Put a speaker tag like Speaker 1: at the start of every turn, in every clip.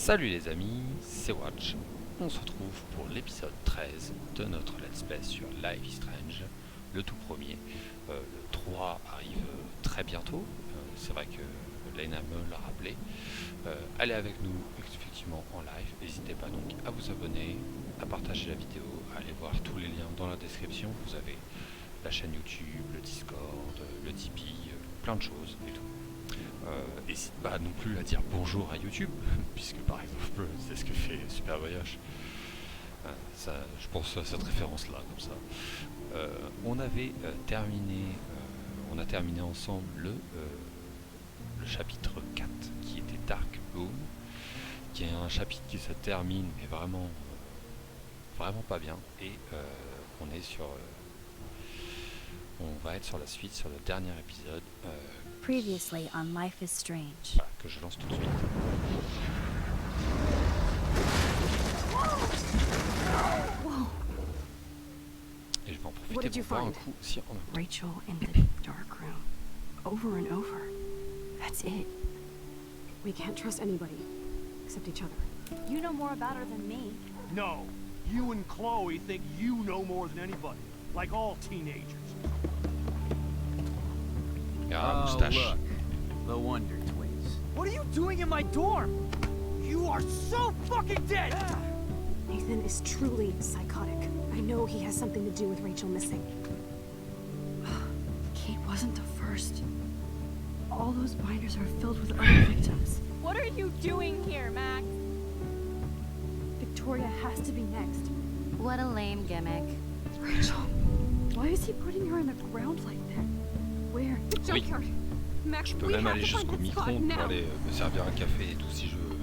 Speaker 1: Salut les amis, c'est Watch. On se retrouve pour l'épisode 13 de notre Let's Play sur Life is Strange, le tout premier. Le 3 arrive très bientôt, c'est vrai que Lena me l'a rappelé. Allez avec nous effectivement en live, n'hésitez pas donc à vous abonner, à partager la vidéo, à aller voir tous les liens dans la description. Vous avez la chaîne YouTube, le Discord, le Tipeee, plein de choses et tout. N'hésite pas non plus à dire bonjour à YouTube, puisque par exemple c'est ce que fait Super Voyage. Ça, je pense à cette référence là comme ça. On avait terminé, on a terminé ensemble le chapitre 4 qui était Dark Room, qui est un chapitre qui se termine mais vraiment vraiment pas bien, et on est sur on va être sur la suite, sur le dernier épisode.
Speaker 2: Previously on Life is Strange.
Speaker 1: Voilà, que je lance tout de suite.
Speaker 2: Whoa.
Speaker 1: Et je vais en
Speaker 3: What
Speaker 1: profiter
Speaker 3: did you
Speaker 1: pour boire un
Speaker 3: find?
Speaker 1: coup aussi en même temps.
Speaker 3: Rachel in the dark room. Over and over. That's it. We can't trust anybody. Except each other.
Speaker 2: You know more about her than me.
Speaker 4: No, you and Chloe think you know more than anybody, like all teenagers.
Speaker 1: Ah, moustache.
Speaker 5: look, the Wonder Twins.
Speaker 4: What are you doing in my dorm? You are so fucking dead!
Speaker 3: Nathan is truly psychotic. I know he has something to do with Rachel missing. Kate wasn't the first. All those binders are filled with other victims.
Speaker 6: What are you doing here, Max?
Speaker 3: Victoria has to be next.
Speaker 2: What a lame gimmick.
Speaker 3: Rachel, why is he putting her in the ground like that? Where?
Speaker 6: The
Speaker 1: Oui.
Speaker 6: junkyard. Max,
Speaker 1: Je peux
Speaker 6: we
Speaker 1: même
Speaker 6: have
Speaker 1: aller
Speaker 6: to find
Speaker 1: jusqu'au
Speaker 6: that spot
Speaker 1: micro-ondes pour
Speaker 6: now.
Speaker 1: aller me servir un café et tout si je veux.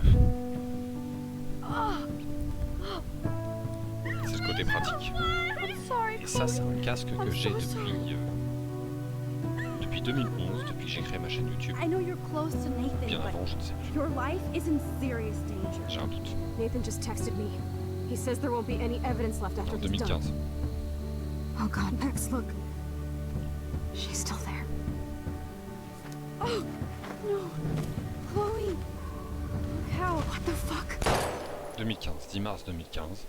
Speaker 1: C'est le côté pratique.
Speaker 6: I'm sorry,
Speaker 1: Et ça, c'est
Speaker 6: Chloe.
Speaker 1: un casque que j'ai depuis 2011, depuis que j'ai créé ma chaîne YouTube.
Speaker 3: I know you're close to Nathan,
Speaker 1: Bien
Speaker 3: but
Speaker 1: avant, je ne sais plus.
Speaker 3: your life is in serious danger.
Speaker 1: J'ai un doute.
Speaker 3: Nathan just texted me. He says there won't be any evidence left after
Speaker 1: En
Speaker 3: he's done.
Speaker 1: 2015.
Speaker 3: Oh God, Max, look. She's still there. Oh, no. Chloe. Look how. What the fuck?
Speaker 1: 2015, 10 mars 2015.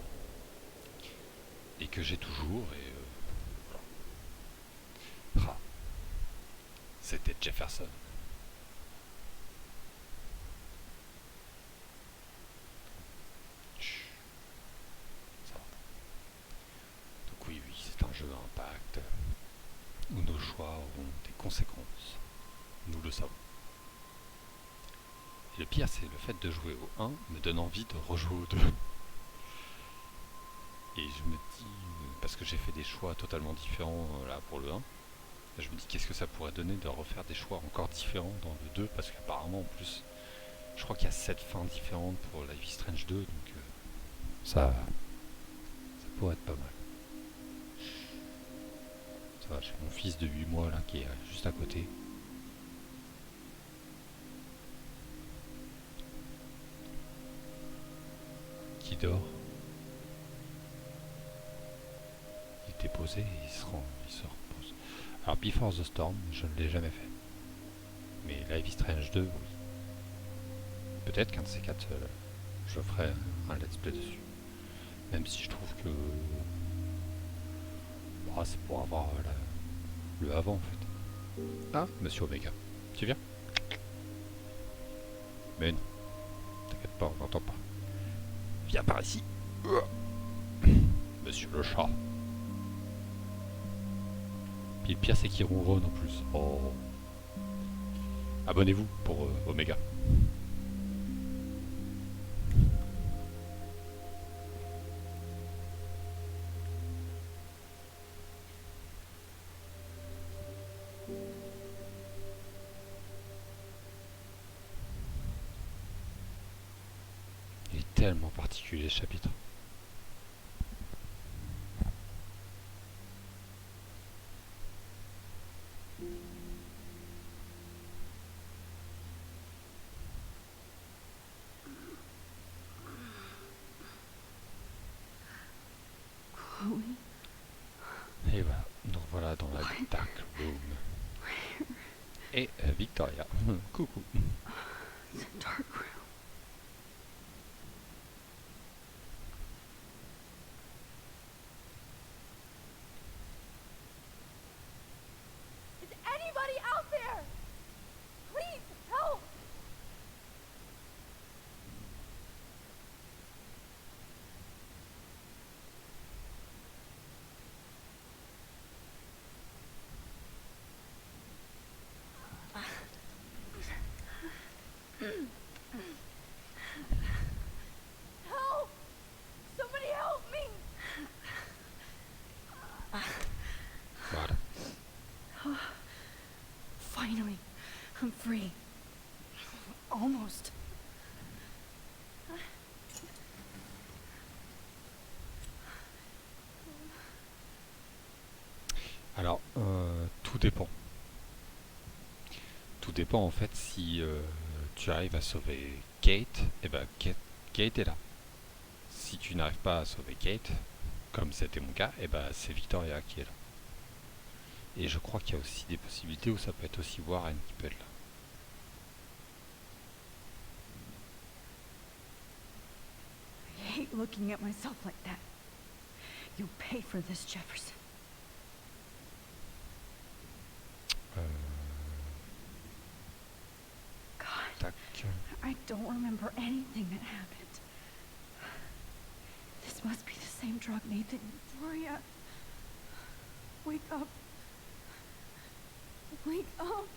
Speaker 1: Et que j'ai toujours, et voilà. Ah. C'était Jefferson. Chut. Ça va. Donc oui, c'est un jeu à impact, où nos choix auront des conséquences. Nous le savons. Et le pire, c'est le fait de jouer au 1 me donne envie de rejouer au 2. Et je me dis, parce que j'ai fait des choix totalement différents là pour le 1, je me dis qu'est-ce que ça pourrait donner de refaire des choix encore différents dans le 2, parce qu'apparemment en plus, je crois qu'il y a 7 fins différentes pour Life is Strange 2, donc ça pourrait être pas mal. Ça va, j'ai mon fils de 8 mois là qui est juste à côté. Qui dort. Il était posé et il se repose. Alors Before the Storm, je ne l'ai jamais fait. Mais Life is Strange 2, oui. Peut-être qu'un de ces quatre, je ferai un let's play dessus. Même si je trouve que bah, c'est pour avoir le avant en fait. Ah, Monsieur Omega, tu viens? Mais non, t'inquiète pas, on n'entend pas. Viens par ici. Monsieur le chat. Puis le pire c'est qu'il ronronne en plus. Oh. Abonnez-vous pour Omega. Il est tellement particulier ce chapitre.
Speaker 3: Chloe?
Speaker 1: Et voilà, donc voilà dans la Dark Room. Et Victoria. Coucou.
Speaker 3: It's a dark room.
Speaker 1: Alors, tout dépend. Tout dépend en fait si tu arrives à sauver Kate, et ben Kate est là. Si tu n'arrives pas à sauver Kate, comme c'était mon cas, et ben c'est Victoria qui est là. Et je crois qu'il y a aussi des possibilités où ça peut être aussi Warren qui peut être là.
Speaker 6: I hate looking at myself like that. You pay for this, Jefferson. God,
Speaker 1: Tac.
Speaker 6: I don't remember anything that happened. This must be the same drug Nathan and Gloria. Wake up. Wake up.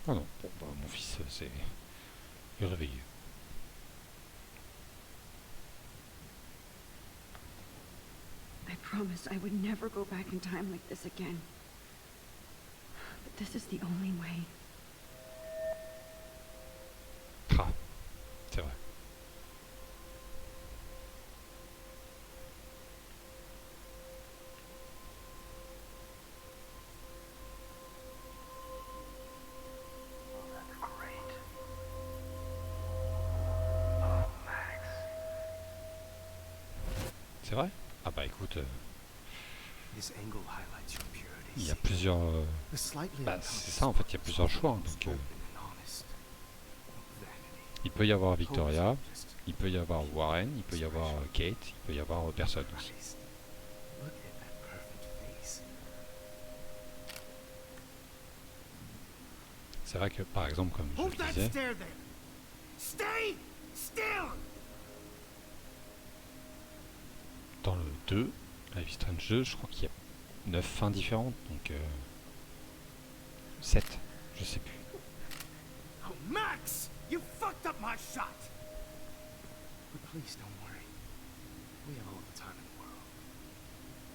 Speaker 1: Oh non, bon bah mon fils c'est réveillé.
Speaker 3: I promised I would never go back in time like this again. But this is the only way.
Speaker 1: Ah, c'est vrai. C'est vrai? Ah bah écoute, il y a plusieurs... bah c'est ça en fait, il y a plusieurs choix. Hein, donc il peut y avoir Victoria, il peut y avoir Warren, il peut y avoir Kate, il peut y avoir personne aussi. C'est vrai que par exemple, comme je le disais, dans le 2, Life is Strange 2, je crois qu'il y a 9 fins différentes, donc 7, je sais plus.
Speaker 4: Oh, Max! You fucked up my shot! But please don't worry. We have all the time in the world.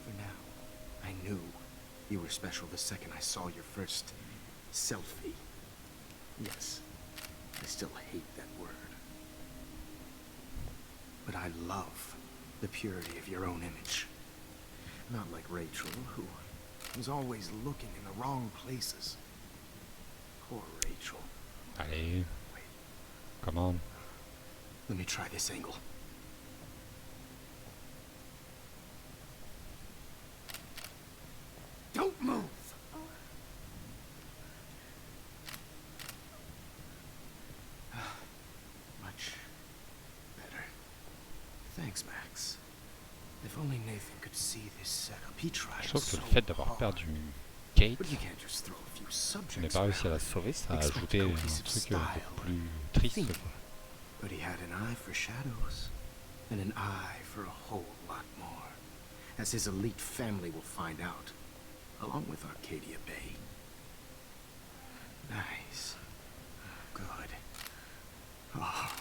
Speaker 4: For now, I knew you were special the second I saw your first selfie. Yes, I still hate that word. But I love the purity of your own image. Not like Rachel, who was always looking in the wrong places. Poor Rachel.
Speaker 1: Allez, come on.
Speaker 4: Let me try this angle. Don't move! Much better. Thanks, Max. If only Nathan could see this setup. He tried
Speaker 1: Je trouve que
Speaker 4: so
Speaker 1: le fait d'avoir
Speaker 4: hard.
Speaker 1: perdu Kate,
Speaker 4: But you can't just throw a few
Speaker 1: je n'ai
Speaker 4: subjects
Speaker 1: pas réussi à la
Speaker 4: around.
Speaker 1: sauver, ça a
Speaker 4: Expect
Speaker 1: ajouté un
Speaker 4: cohesive
Speaker 1: truc
Speaker 4: style,
Speaker 1: beaucoup plus triste.
Speaker 4: theme.
Speaker 1: Quoi.
Speaker 4: But he had an eye for shadows, and an eye for a whole lot more, as his elite family will find out, along with Arcadia Bay. Nice. Good. Oh,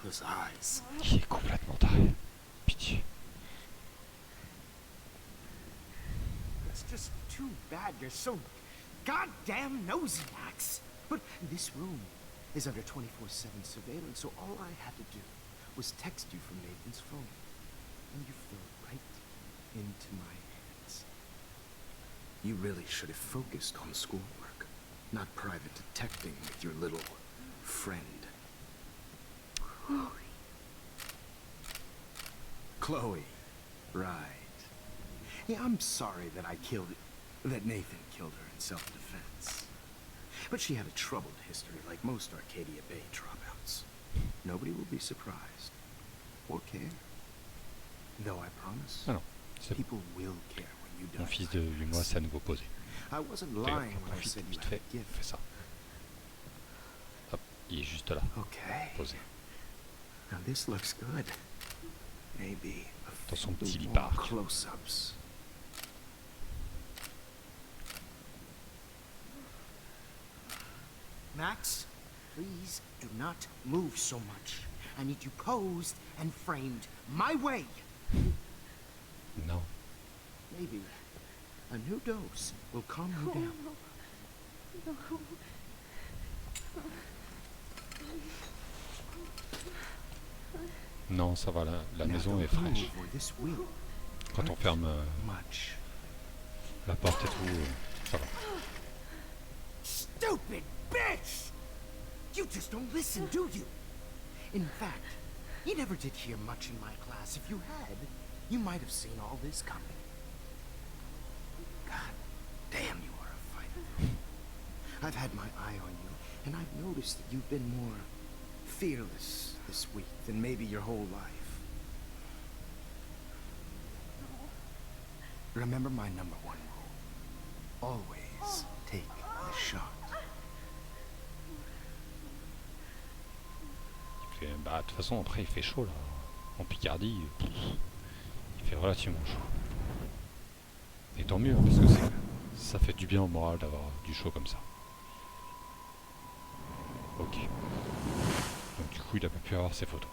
Speaker 4: those eyes.
Speaker 1: Qui est complètement taré. Pitié.
Speaker 4: It's just too bad you're so goddamn nosy, Max. But this room is under 24/7 surveillance, so all I had to do was text you from Nathan's phone, and you fell right into my hands. You really should have focused on schoolwork, not private detecting with your little friend. Chloe. Right. Yeah, I'm sorry that that Nathan killed her in self-defense. But she had a troubled history like most Arcadia Bay dropouts. Nobody will be surprised. Or care. Though I promise,
Speaker 1: Ah non, c'est
Speaker 4: people will care when you die.
Speaker 1: mon fils de 8 mois, c'est à nouveau posé.
Speaker 4: I wasn't
Speaker 1: Fais gaffe,
Speaker 4: lying when I
Speaker 1: profite
Speaker 4: said you
Speaker 1: vite
Speaker 4: had
Speaker 1: fait,
Speaker 4: a gift.
Speaker 1: fais ça. Hop, il est juste là,
Speaker 4: Okay.
Speaker 1: posé.
Speaker 4: Now this looks good. Maybe
Speaker 1: Dans son petit lit
Speaker 4: more
Speaker 1: park.
Speaker 4: close-ups. Max, please do not move so much. I need you posed and framed my way.
Speaker 1: Non.
Speaker 4: Maybe a new dose will calm you down.
Speaker 1: Non, ça va, la
Speaker 4: Now
Speaker 1: maison est
Speaker 4: don't
Speaker 1: fraîche.
Speaker 4: move or this will
Speaker 1: Quand on ferme
Speaker 4: much.
Speaker 1: la porte et tout, ça va.
Speaker 4: Stupid bitch! You just don't listen, do you? In fact, you never did hear much in my class. If you had, you might have seen all this coming. God damn, you are a fighter. I've had my eye on you, and I've noticed that you've been more fearless this week than maybe your whole life. Remember my number one rule. Always take the shot.
Speaker 1: Bah, de toute façon, après, il fait chaud là. En Picardie, il fait relativement chaud. Et tant mieux, parce que ça fait du bien au moral d'avoir du chaud comme ça. Ok. Donc, du coup, il a pas pu avoir ses photos.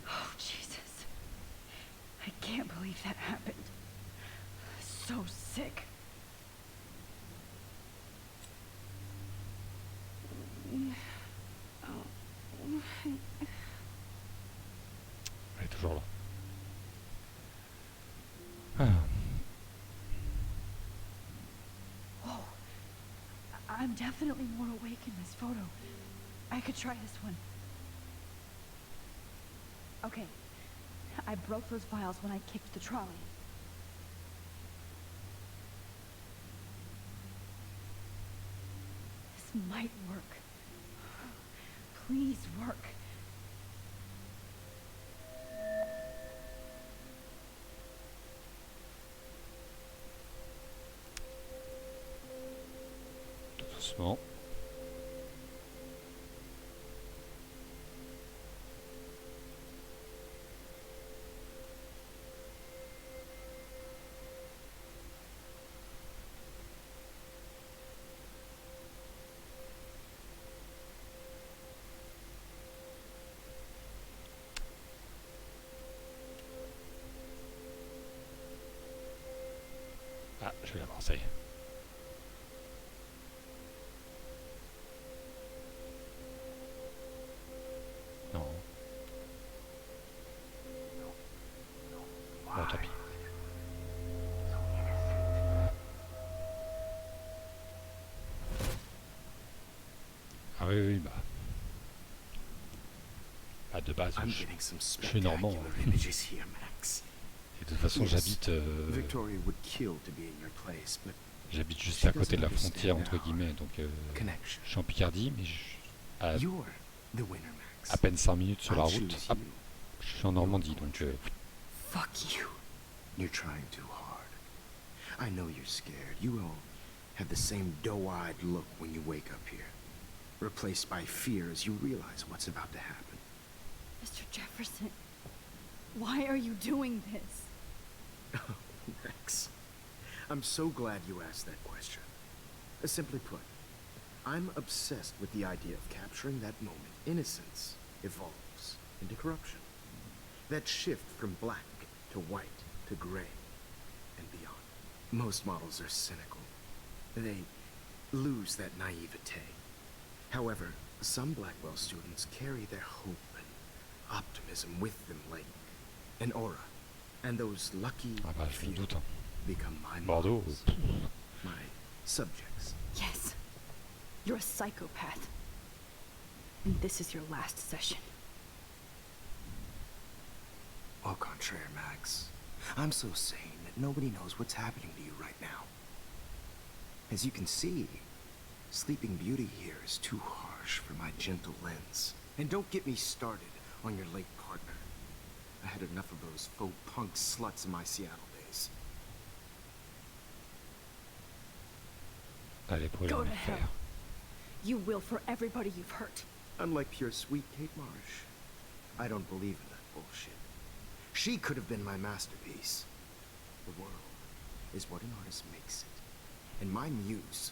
Speaker 6: Oh, Jesus. I can't believe that happened. So sick.
Speaker 1: Elle est toujours là. Ah.
Speaker 6: Whoa. I'm definitely more awake in this photo. I could try this one. Okay. I broke those files when I kicked the trolley. This might work. Please work.
Speaker 1: Tout doucement. Ah, je vais l'avoir, ça y est. Non. Bon, tant pis. Ah oui, oui, bah. Bah, de base,
Speaker 4: I'm
Speaker 1: je
Speaker 4: getting some
Speaker 1: suis normand.
Speaker 4: spectacular images here, Max.
Speaker 1: Et de toute façon,
Speaker 4: Yes,
Speaker 1: j'habite
Speaker 4: Victoria would kill to be in your place, but
Speaker 1: j'habite juste à côté de la frontière, entre guillemets. Donc,
Speaker 4: connection.
Speaker 1: je suis en Picardie, mais à
Speaker 4: You're the winner, Max.
Speaker 1: à peine 5 minutes sur la
Speaker 4: I
Speaker 1: route,
Speaker 4: choose
Speaker 1: hop,
Speaker 4: you.
Speaker 1: je suis en Normandie. Donc,
Speaker 3: Fuck you.
Speaker 4: You're trying too hard. I know you're scared. You all have the same doe-eyed look when you wake up here. Replaced by fear as you realize what's about to happen.
Speaker 6: Mr. Jefferson, why are you doing this?
Speaker 4: Oh, Max. I'm so glad you asked that question. Simply put, I'm obsessed with the idea of capturing that moment. Innocence evolves into corruption. That shift from black to white to gray and beyond. Most models are cynical. They lose that naivete. However, some Blackwell students carry their hope and optimism with them like an aura. And those lucky
Speaker 1: ah bah, je me
Speaker 4: few
Speaker 1: doute. Hein.
Speaker 4: become my
Speaker 1: Bordeaux.
Speaker 4: models, my subjects.
Speaker 3: Yes. You're a psychopath. And this is your last session.
Speaker 4: Au contraire, Max. I'm so sane that nobody knows what's happening to you right now. As you can see, Sleeping Beauty here is too harsh for my gentle lens. And don't get me started on your late partner. I had enough of those faux punk sluts in my Seattle days.
Speaker 1: Allez, brûle
Speaker 3: Go
Speaker 1: en
Speaker 3: to
Speaker 1: enfer.
Speaker 3: hell. You will for everybody you've hurt.
Speaker 4: Unlike pure sweet Kate Marsh, I don't believe in that bullshit. She could have been my masterpiece. The world is what an artist makes it. And my muse...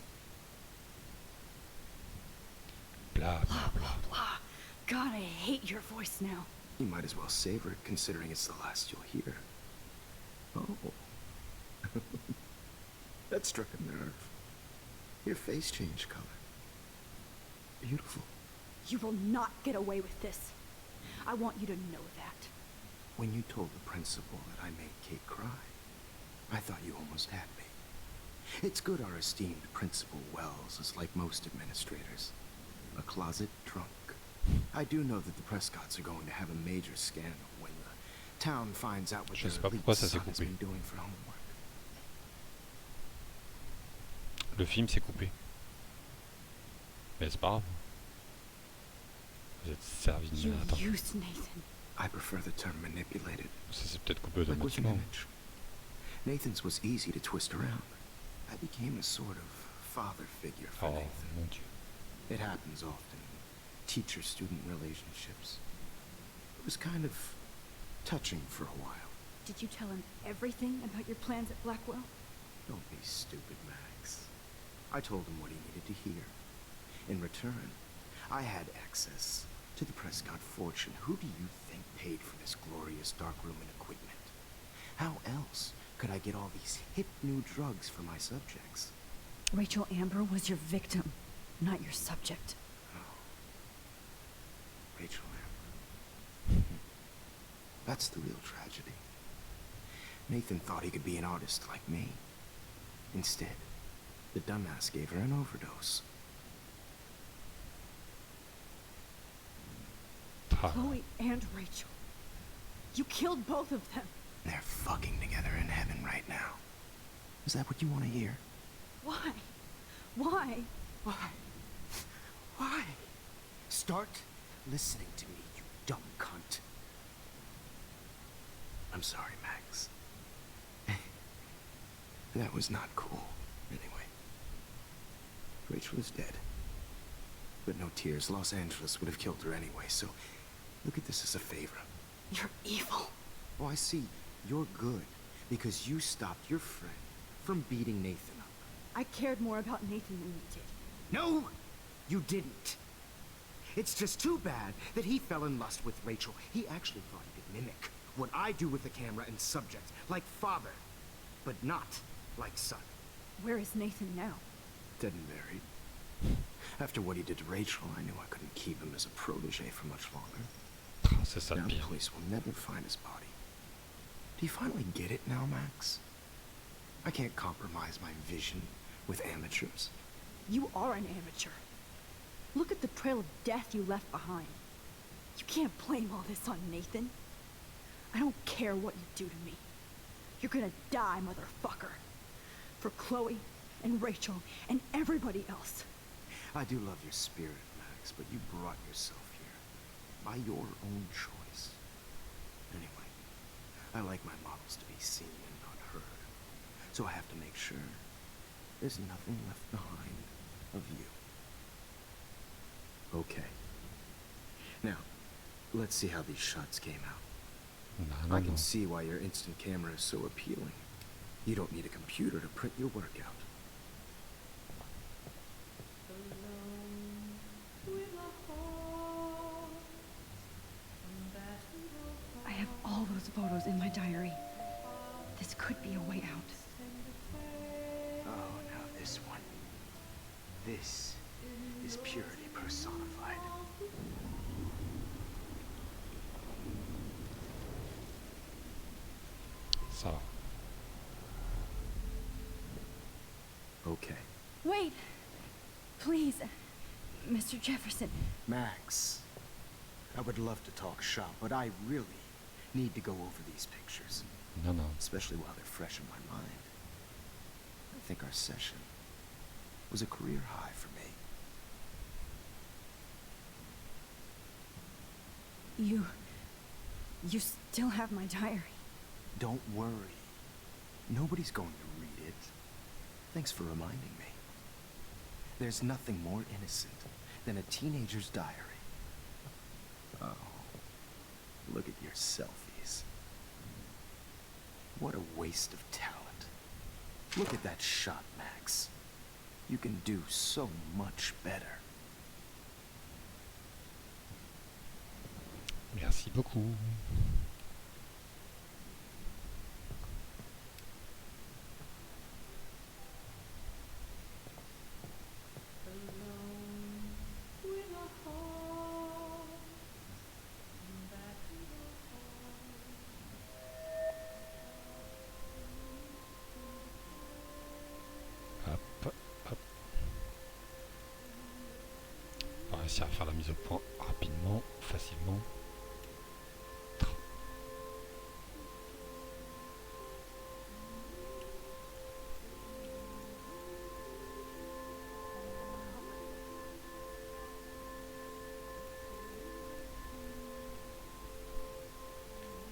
Speaker 1: Blah, blah, blah.
Speaker 3: Blah. God, I hate your voice now.
Speaker 4: You might as well savor it, considering it's the last you'll hear. Oh. That struck a nerve. Your face changed color. beautiful.
Speaker 6: You will not get away with this. I want you to know that.
Speaker 4: When you told the principal that I made Kate cry, I thought you almost had me. It's good our esteemed Principal Wells is like most administrators. A closet drunk. I do know that the Prescotts are going to have a major scandal when the town finds out what
Speaker 1: Je sais
Speaker 4: their
Speaker 1: pas
Speaker 4: elite
Speaker 1: pourquoi ça s'est
Speaker 4: son has
Speaker 1: coupé.
Speaker 4: been doing for homework.
Speaker 1: Le film s'est coupé. Mais c'est pas grave. Vous êtes servi de
Speaker 6: You
Speaker 1: merde. Attends,
Speaker 6: used Nathan.
Speaker 4: I prefer the term manipulated.
Speaker 1: ça s'est peut-être coupé
Speaker 4: Like with an
Speaker 1: automatiquement.
Speaker 4: image. Nathan's was easy to twist around. I became a sort of father figure for
Speaker 1: Oh
Speaker 4: Nathan.
Speaker 1: mon dieu.
Speaker 4: It happens often in teacher-student relationships. It was kind of touching for a while.
Speaker 6: Did you tell him everything about your plans at Blackwell?
Speaker 4: Don't be stupid, Max. I told him what he needed to hear. In return, I had access to the Prescott fortune. Who do you think paid for this glorious darkroom and equipment? How else could I get all these hip new drugs for my subjects?
Speaker 6: Rachel Amber was your victim, not your subject.
Speaker 4: Rachel Amber. That's the real tragedy. Nathan thought he could be an artist like me. Instead, the dumbass gave her an overdose.
Speaker 1: Ah,
Speaker 6: Chloe and Rachel. You killed both of them.
Speaker 4: They're fucking together in heaven right now. Is that what you want to hear?
Speaker 6: Why? Why?
Speaker 4: Why? Why? Start listening to me, you dumb cunt. I'm sorry, Max. That was not cool. Anyway. Rachel is dead. But no tears. Los Angeles would have killed her anyway, so look at this as a favor.
Speaker 6: You're evil.
Speaker 4: Oh, I see. You're good because you stopped your friend from beating Nathan up.
Speaker 6: I cared more about Nathan than you did.
Speaker 4: No, you didn't. It's just too bad that he fell in lust with Rachel. He actually thought he could mimic what I do with the camera and subject, like father, but not like son.
Speaker 6: Where is Nathan now?
Speaker 4: Dead and buried. After what he did to Rachel, I knew I couldn't keep him as a protege for much longer.
Speaker 1: ah, c'est ça le
Speaker 4: Now the
Speaker 1: pire.
Speaker 4: police will never find his body. Do you finally get it now, Max? I can't compromise my vision with amateurs.
Speaker 6: You are an amateur. Look at the trail of death you left behind. You can't blame all this on Nathan. I don't care what you do to me. You're gonna die, motherfucker. For Chloe and Rachel and everybody else.
Speaker 4: I do love your spirit, Max, but you brought yourself here by your own choice. Anyway, I like my models to be seen and not heard, so I have to make sure there's nothing left behind of you. Okay. Now, let's see how these shots came out.
Speaker 1: Non,
Speaker 4: I
Speaker 1: non,
Speaker 4: can
Speaker 1: non.
Speaker 4: see why your instant camera is so appealing. You don't need a computer to print your work out.
Speaker 6: I have all those photos in my diary. This could be a way out.
Speaker 4: Oh, now this one. This is purity personified.
Speaker 1: Ça va.
Speaker 4: Okay.
Speaker 6: Wait! Please, Mr. Jefferson.
Speaker 4: Max, I would love to talk shop, but I really need to go over these pictures,
Speaker 1: Non, non.
Speaker 4: especially while they're fresh in my mind. I think our session was a career high for me.
Speaker 6: You still have my diary.
Speaker 4: Don't worry. Nobody's going to read it. Thanks for reminding me. There's nothing more innocent than a teenager's diary. Oh, look at your selfies. What a waste of talent. Look at that shot, Max. You can do so much better.
Speaker 1: Merci beaucoup. Hop, hop. On va réussir à faire la mise au point rapidement, facilement.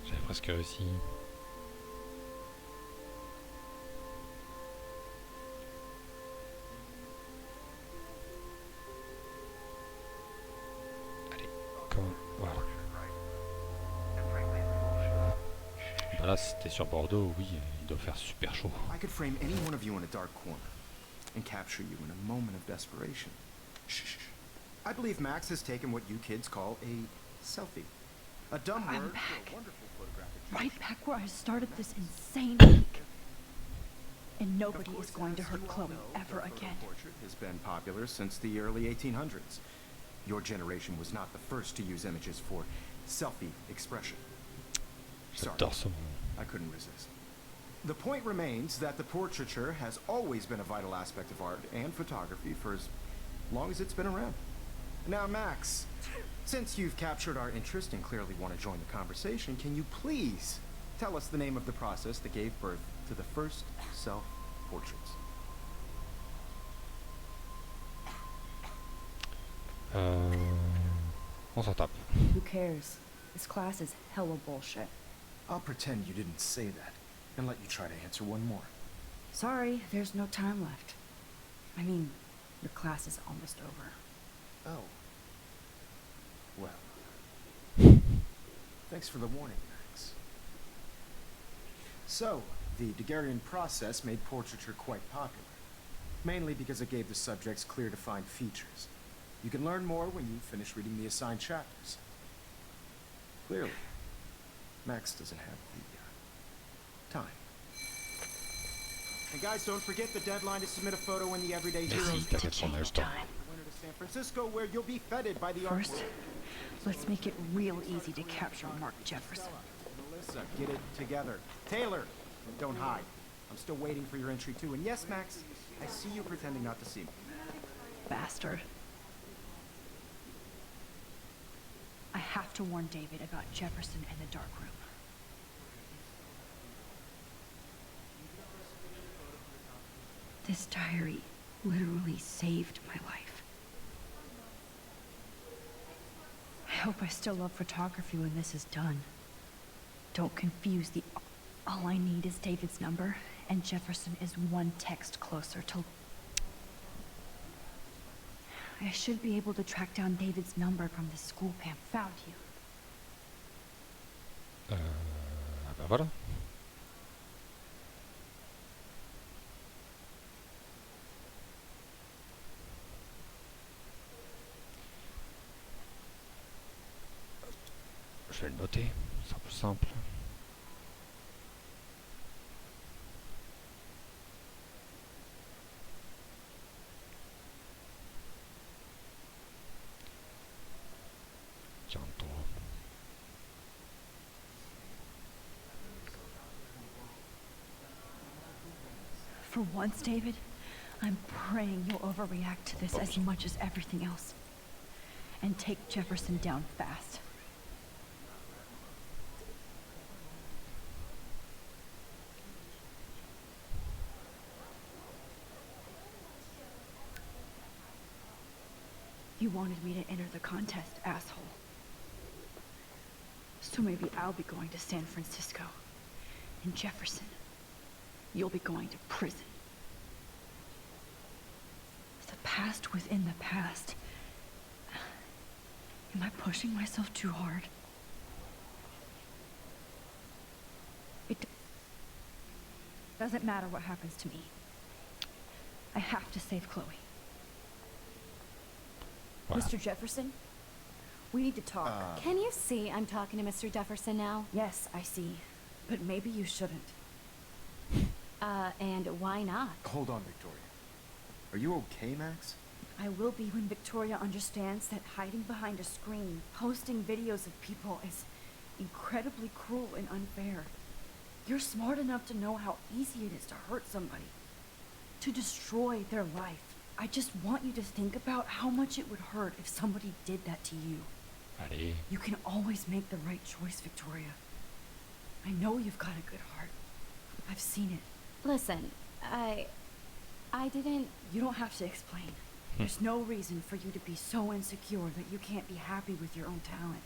Speaker 1: J'avais presque réussi. Allez, voilà. Bah là, si t'es sur Bordeaux, oui, il doit faire super chaud.
Speaker 4: I could frame any one of you in a dark corner and capture you in a moment of desperation. Shh, shh, shh. I believe Max has taken what you kids call a selfie. A dumb
Speaker 6: I'm
Speaker 4: word for
Speaker 6: back.
Speaker 4: a wonderful photographic
Speaker 6: Right back where I started this insane week. And nobody is going to hurt Chloe ever again.
Speaker 4: Portrait has been popular since the early 1800s. Your generation was not the first to use images for selfie expression. Sorry,
Speaker 1: J'adore ce mot.
Speaker 4: I couldn't resist. The point remains that the portraiture has always been a vital aspect of art and photography for as long as it's been around. Now, Max, since you've captured our interest and clearly want to join the conversation, can you please tell us the name of the process that gave birth to the first self-portraits?
Speaker 1: On s'en tape.
Speaker 6: Who cares? This class is hella bullshit.
Speaker 4: I'll pretend you didn't say that and let you try to answer one more.
Speaker 6: Sorry, there's no time left. I mean, your class is almost over.
Speaker 4: Oh. Well. Thanks for the warning, Max. So, the Daguerrean process made portraiture quite popular, mainly because it gave the subjects clear defined features. You can learn more when you finish reading the assigned chapters. Clearly, Max doesn't have the time. And guys, don't forget the deadline to submit a photo in the Everyday
Speaker 1: Mais
Speaker 4: Heroes.
Speaker 1: si, t'inquiète, on a le temps.
Speaker 4: Winter to San Francisco, where you'll be feted by the art
Speaker 6: First,
Speaker 4: world.
Speaker 6: let's make it real easy to capture Mark Jefferson.
Speaker 4: Melissa, get it together. Taylor, don't hide. I'm still waiting for your entry too. And yes, Max, I see you pretending not to see me.
Speaker 6: Bastard. I have to warn David about Jefferson and the dark room. This diary literally saved my life. I hope I still love photography when this is done. Don't confuse the... All I need is David's number, and Jefferson is one text closer to... I should be able to track down David's number from the school Pam found you.
Speaker 1: Ah bah voilà. Je vais le noter, c'est un peu simple. Bientôt.
Speaker 6: For once, David, I'm praying you'll overreact to this as much as everything else. And take Jefferson down fast. You wanted me to enter the contest, asshole. So maybe I'll be going to San Francisco. And Jefferson, you'll be going to prison. The past within the past. Am I pushing myself too hard? It doesn't matter what happens to me. I have to save Chloe.
Speaker 1: Voilà.
Speaker 6: Mr. Jefferson, we need to talk.
Speaker 2: Can you see I'm talking to Mr. Jefferson now?
Speaker 6: Yes, I see. But maybe you shouldn't.
Speaker 2: And why not?
Speaker 4: Hold on, Victoria. Are you okay, Max?
Speaker 6: I will be when Victoria understands that hiding behind a screen, posting videos of people is incredibly cruel and unfair. You're smart enough to know how easy it is to hurt somebody. to destroy their life. I just want you to think about how much it would hurt if somebody did that to you.
Speaker 1: Allez.
Speaker 6: You can always make the right choice, Victoria. I know you've got a good heart. I've seen it.
Speaker 2: Listen, I didn't...
Speaker 6: You don't have to explain. There's no reason for you to be so insecure that you can't be happy with your own talent.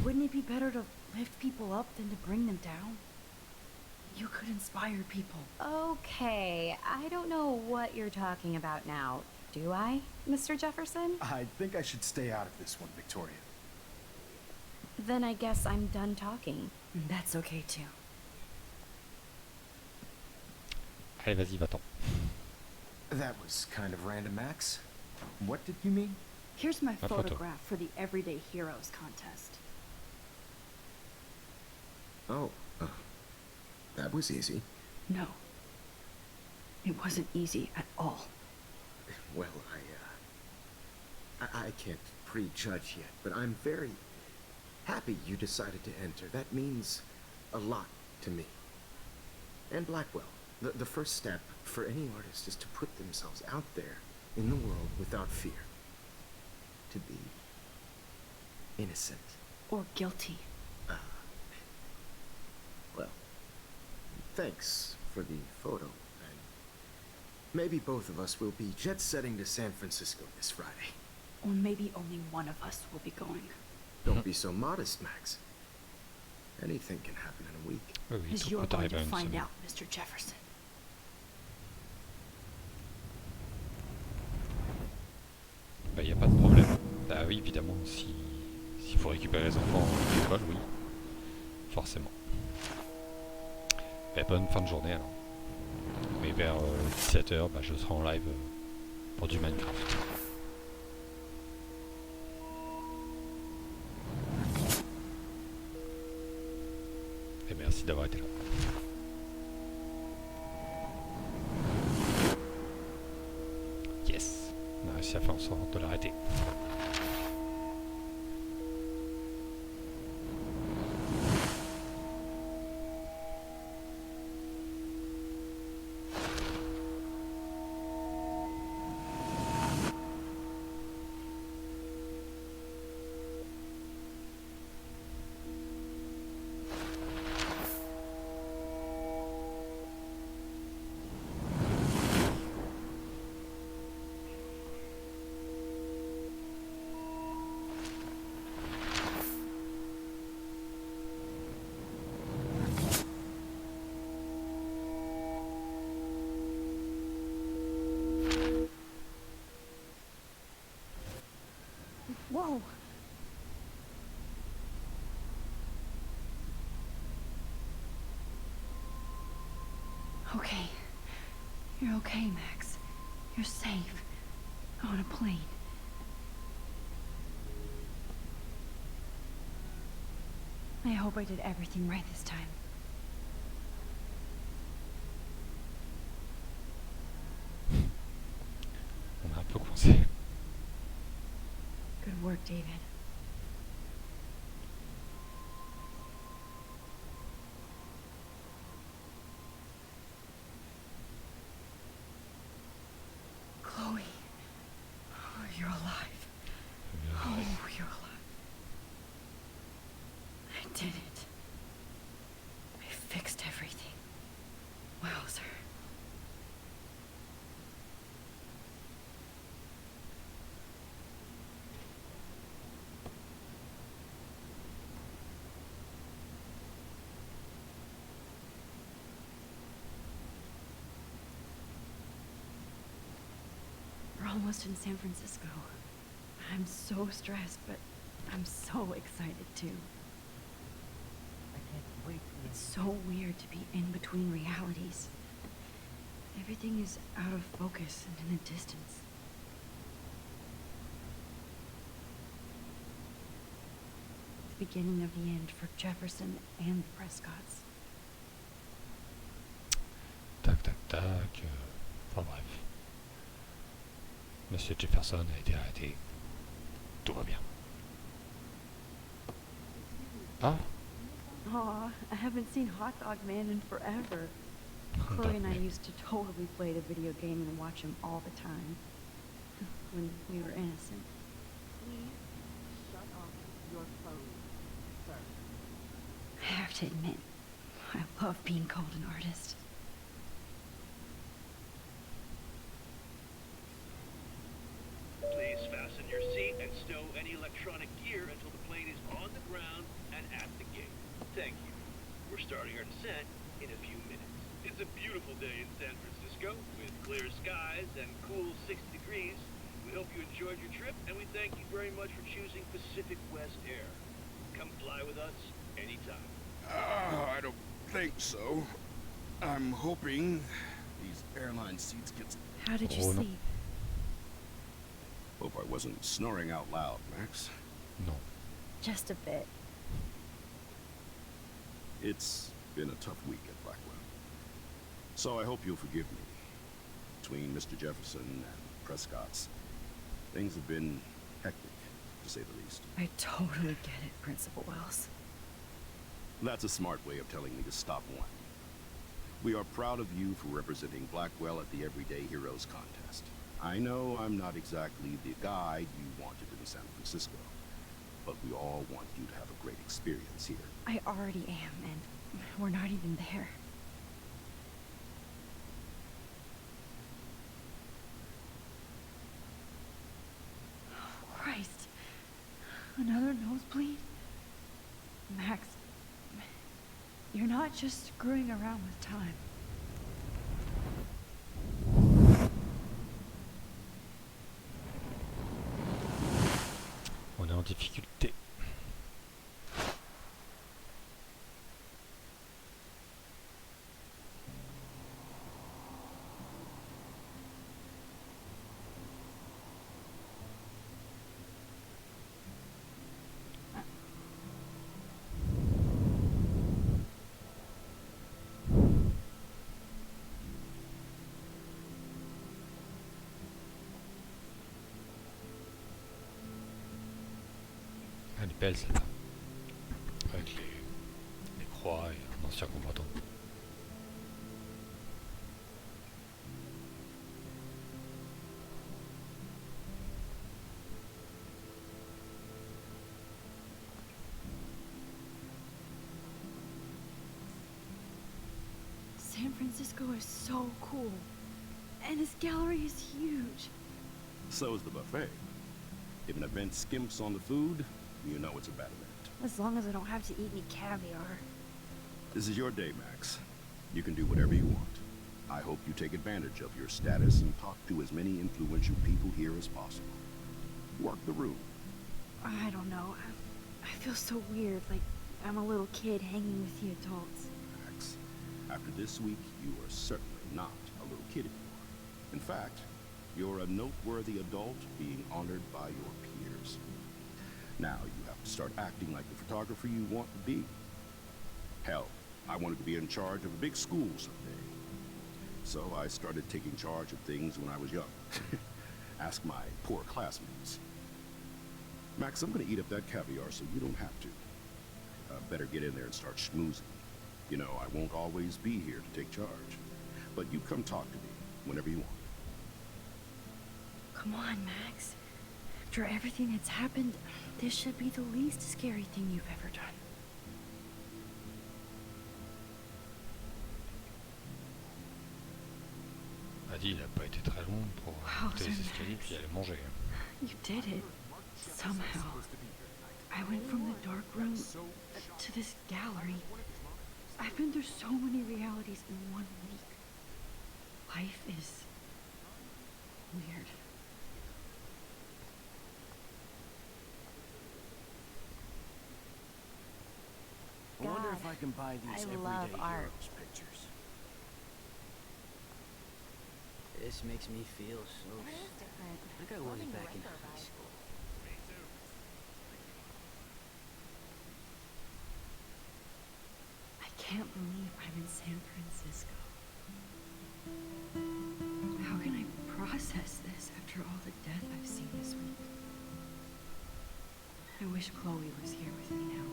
Speaker 6: Wouldn't it be better to lift people up than to bring them down? You could inspire people.
Speaker 2: Okay, I don't know what you're talking about now, do I, Mr. Jefferson?
Speaker 4: I think I should stay out of this one, Victoria.
Speaker 2: Then I guess I'm done talking.
Speaker 6: That's okay too.
Speaker 1: Allez, vas-y, va-t'en.
Speaker 4: That was kind of random, Max. What did you mean?
Speaker 6: Here's my
Speaker 1: photo.
Speaker 6: photograph for the Everyday Heroes contest.
Speaker 4: Oh, that was easy.
Speaker 6: No. It wasn't easy at all.
Speaker 4: Well, I can't prejudge yet, but I'm very happy you decided to enter. That means a lot to me. And Blackwell. The first step for any artist is to put themselves out there in the world without fear. To be innocent.
Speaker 6: Or guilty.
Speaker 4: Well, thanks for the photo. And maybe both of us will be jet-setting to San Francisco this Friday.
Speaker 6: Or maybe only one of us will be going.
Speaker 4: Don't be so modest, Max. Anything can happen in a week.
Speaker 1: Oui, oui,
Speaker 6: As
Speaker 1: tout
Speaker 6: you're
Speaker 1: peut
Speaker 6: going
Speaker 1: arriver
Speaker 6: to
Speaker 1: une
Speaker 6: find
Speaker 1: semaine.
Speaker 6: out, Mr. Jefferson.
Speaker 1: Bah, y a pas de problème. Bah oui, évidemment, s'il faut récupérer les enfants de l'école, oui. Forcément. Bah, bonne fin de journée alors. Mais vers 17h, bah, je serai en live pour du Minecraft. Et merci d'avoir été là. Yes, on a réussi à faire en sorte de l'arrêter.
Speaker 6: Whoa! Okay. You're okay, Max. You're safe. On a plane. I hope I did everything right this time.
Speaker 1: On a un peu coincé.
Speaker 6: Good work, David. Chloe. Oh, you're alive. Oh, you're alive. I did it. I fixed everything. Wowzer. We're almost in San Francisco. I'm so stressed, but I'm so excited too.
Speaker 4: I can't wait.
Speaker 6: It's so weird to be in between realities. Everything is out of focus and in the distance. The beginning of the end for Jefferson and the Prescotts.
Speaker 1: Tac, tac, tac. Enfin bref. Monsieur Jefferson a été arrêté. Tout va bien. Ah,
Speaker 6: Aw, I haven't seen Hot Dog Man in forever. Chloe and I
Speaker 1: Donc,
Speaker 6: used to totally play the video game and watch him all the time. When we were innocent.
Speaker 3: Please shut off your phone, sir.
Speaker 6: I have to admit, I love being called an artist.
Speaker 7: Please fasten your seat and stow any electronic gear until the plane is on the ground and at the gate. Thank you. We're starting our descent in a few minutes. It's a beautiful day in San Francisco with clear skies and cool 60 degrees. We hope you enjoyed your trip, and we thank you very much for choosing Pacific West Air. Come fly with us anytime.
Speaker 8: I don't think so. I'm hoping these airline seats get...
Speaker 6: How did you
Speaker 1: Oh, no.
Speaker 6: sleep?
Speaker 8: Hope I wasn't snoring out loud, Max.
Speaker 1: non.
Speaker 6: Just a bit.
Speaker 8: It's been a tough week at Blackwell. So I hope you'll forgive me. Between Mr. Jefferson and Prescott's, things have been hectic, to say the least.
Speaker 6: I totally get it, Principal Wells.
Speaker 8: That's a smart way of telling me to stop whining. We are proud of you for representing Blackwell at the Everyday Heroes contest. I know I'm not exactly the guide you wanted in San Francisco, but we all want you to have a great experience here.
Speaker 6: I already am, and we're not even there. Oh, Christ. Another nosebleed? Max, you're not just screwing around with time.
Speaker 1: On est en difficulté. Elle est belle celle-là. Avec les croix et un ancien combattant.
Speaker 6: San Francisco is so cool. And this gallery is huge.
Speaker 8: So is the buffet. If an event skimps on the food, you know it's a bad event.
Speaker 6: As long as I don't have to eat any caviar.
Speaker 8: This is your day, Max. You can do whatever you want. I hope you take advantage of your status and talk to as many influential people here as possible. Work the room.
Speaker 6: I don't know. I feel so weird, like I'm a little kid hanging with the adults.
Speaker 8: Max, after this week, you are certainly not a little kid anymore. In fact, you're a noteworthy adult being honored by your peers. Now you have to start acting like the photographer you want to be. Hell, I wanted to be in charge of a big school someday. So I started taking charge of things when I was young. Ask my poor classmates. Max, I'm gonna eat up that caviar so you don't have to. Better get in there and start schmoozing. You know, I won't always be here to take charge. But you come talk to me whenever you want.
Speaker 6: Come on, Max. After everything that's happened, this should be the least scary thing you've ever done.
Speaker 1: A dit, il a pas été très long pour
Speaker 6: Wow,
Speaker 1: monter les
Speaker 6: so
Speaker 1: escaliers
Speaker 6: nice.
Speaker 1: puis aller manger.
Speaker 6: You did it. Somehow. I went from the dark room to this gallery. I've been through so many realities in 1 week. Life is weird.
Speaker 5: I wonder
Speaker 2: God,
Speaker 5: if I can buy these
Speaker 2: I
Speaker 5: everyday
Speaker 2: love art.
Speaker 5: heroes pictures. This makes me feel so
Speaker 2: different.
Speaker 5: like I was back in high school.
Speaker 6: I can't believe I'm in San Francisco. How can I process this after all the death I've seen this week? I wish Chloe was here with me now.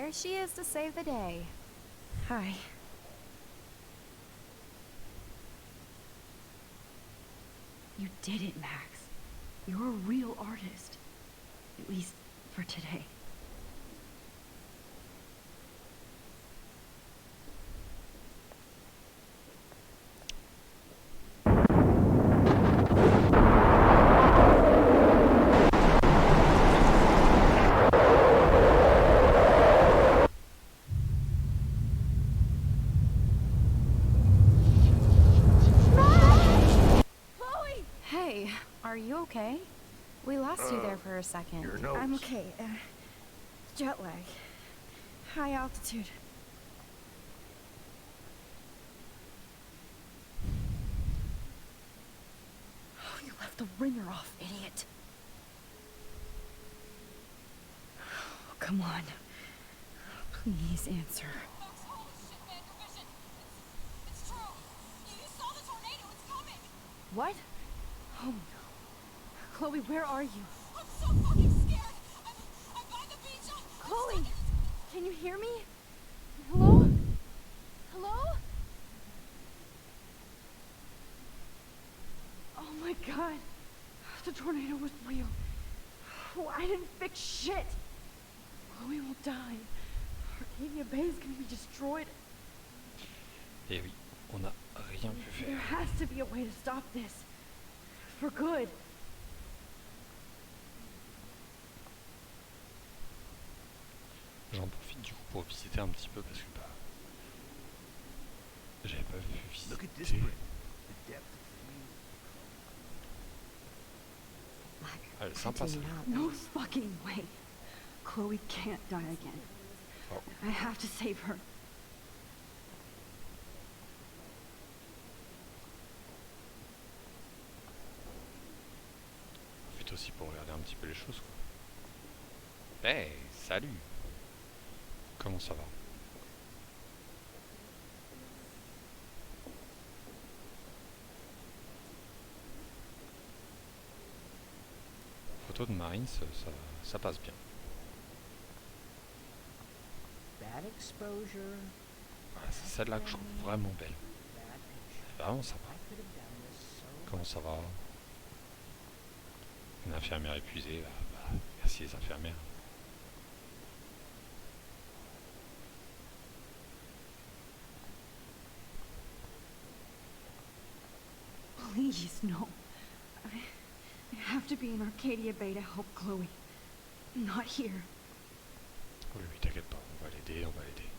Speaker 2: there she is to save the day.
Speaker 3: Hi. You did it, Max. You're a real artist. At least for today.
Speaker 2: Hey, are you okay? We lost you there for a second.
Speaker 4: Your nose.
Speaker 6: I'm okay. Jet lag. High altitude. Oh, you left the ringer off, idiot. Oh, come on. Please answer.
Speaker 9: Holy shit, man, your vision. It's true. You saw the tornado. It's coming.
Speaker 6: What? Oh no. Chloe, where are you?
Speaker 9: I'm so fucking scared. I'm by the beach.
Speaker 6: Chloe! Can you hear me? Hello? Hello? Oh my god. The tornado was real. Oh, I didn't fix shit. Chloe will die. Arcadia Bay is gonna be destroyed.
Speaker 1: Et oui, on n'a rien pu
Speaker 6: There
Speaker 1: faire.
Speaker 6: has to be a way to stop this. For good.
Speaker 1: J'en profite du coup pour visiter un petit peu parce que bah, j'avais pas vu
Speaker 4: Look at this
Speaker 1: visiter.
Speaker 4: print. The depth of field.
Speaker 1: Ah, elle est sympa ça.
Speaker 3: No fucking way. Chloe can't die again.
Speaker 1: Oh.
Speaker 3: I have to save her.
Speaker 1: Profite aussi pour regarder un petit peu les choses quoi. Hey, salut. Comment ça va? Photo de Marine, ça passe bien.
Speaker 5: Bad exposure.
Speaker 1: Voilà, c'est celle-là que je trouve vraiment belle.
Speaker 5: Bad picture.
Speaker 1: C'est vraiment sympa.
Speaker 5: I could have done this so
Speaker 1: Comment ça va? Une infirmière épuisée, bah, merci les infirmières.
Speaker 3: Please, no. I have to be in Arcadia Bay to help Chloe. Not here.
Speaker 1: Oui, oui, t'inquiète pas, on va l'aider, on va l'aider.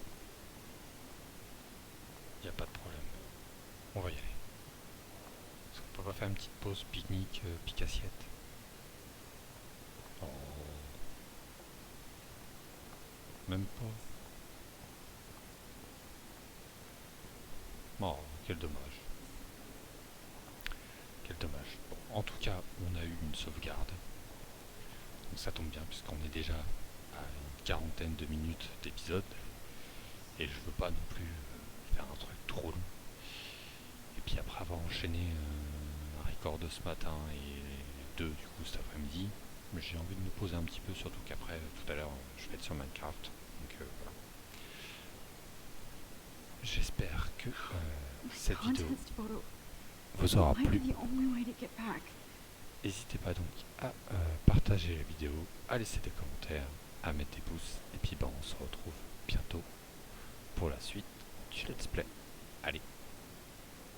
Speaker 1: Y a pas de problème. On va y aller. Est-ce qu'on peut pas faire une petite pause pique-nique, pique-assiette? Oh. Même pas. Oh, quel dommage. Quel dommage. Bon, en tout cas, on a eu une sauvegarde. Donc ça tombe bien puisqu'on est déjà à une quarantaine de minutes d'épisode. Et je veux pas non plus faire un truc trop long. Et puis après avoir enchaîné un record de ce matin et deux du coup cet après-midi, j'ai envie de me poser un petit peu, surtout qu'après tout à l'heure je vais être sur Minecraft. Donc voilà. J'espère que cette vidéo
Speaker 3: Contest photo.
Speaker 1: vous aura
Speaker 3: Might be
Speaker 1: plu.
Speaker 3: the only way to get back.
Speaker 1: N'hésitez pas donc à partager la vidéo, à laisser des commentaires, à mettre des pouces. Et puis on se retrouve bientôt pour la suite du let's play. Allez.